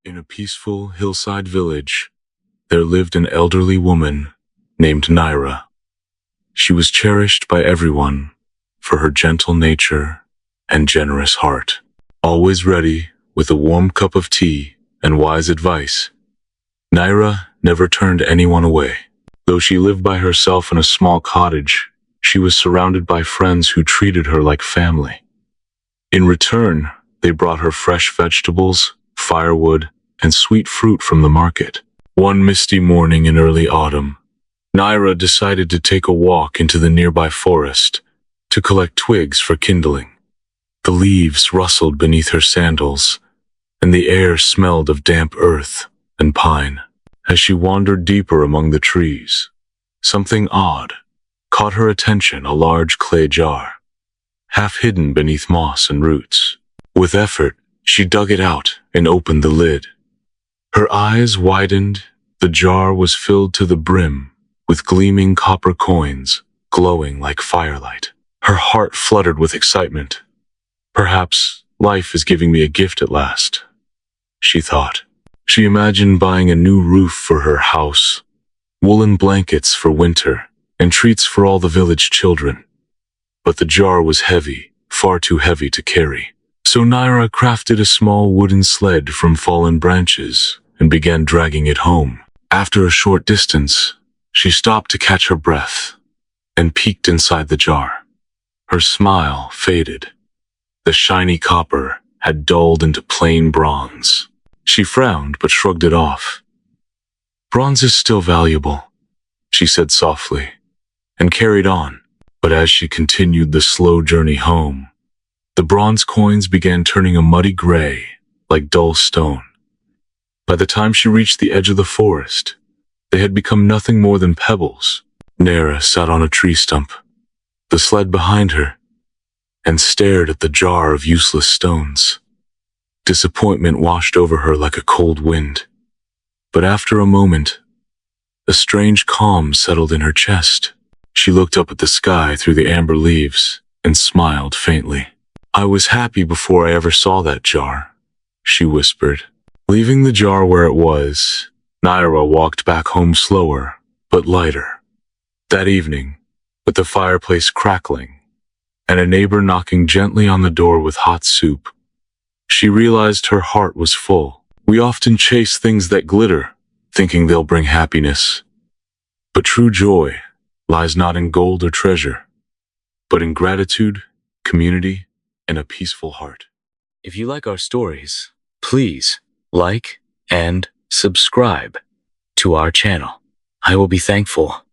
In a peaceful hillside village, there lived an elderly woman named Naira. She was cherished by everyone for her gentle nature and generous heart. Always ready with a warm cup of tea and wise advice, Naira never turned anyone away. Though she lived by herself in a small cottage, she was surrounded by friends who treated her like family. In return, they brought her fresh vegetables, firewood, and sweet fruit from the market. One misty morning in early autumn, Naira decided to take a walk into the nearby forest to collect twigs for kindling. The leaves rustled beneath her sandals, and the air smelled of damp earth and pine. As she wandered deeper among the trees, something odd caught her attention: a large clay jar, half hidden beneath moss and roots. With effort, she dug it out and opened the lid. Her eyes widened. The jar was filled to the brim with gleaming copper coins, glowing like firelight. Her heart fluttered with excitement. Perhaps life is giving me a gift at last, she thought. She imagined buying a new roof for her house, woolen blankets for winter, and treats for all the village children. But the jar was heavy, far too heavy to carry. So Naira crafted a small wooden sled from fallen branches and began dragging it home. After a short distance, she stopped to catch her breath and peeked inside the jar. Her smile faded. The shiny copper had dulled into plain bronze. She frowned but shrugged it off. "Bronze is still valuable," she said softly, and carried on. But as she continued the slow journey home, the bronze coins began turning a muddy gray, like dull stone. By the time she reached the edge of the forest, they had become nothing more than pebbles. Naira sat on a tree stump, the sled behind her, and stared at the jar of useless stones. Disappointment washed over her like a cold wind. But after a moment, a strange calm settled in her chest. She looked up at the sky through the amber leaves and smiled faintly. "I was happy before I ever saw that jar," she whispered. Leaving the jar where it was, Naira walked back home slower, but lighter. That evening, with the fireplace crackling and a neighbor knocking gently on the door with hot soup, she realized her heart was full. We often chase things that glitter, thinking they'll bring happiness. But true joy lies not in gold or treasure, but in gratitude, community, and a peaceful heart. If you like our stories, please like and subscribe to our channel. I will be thankful.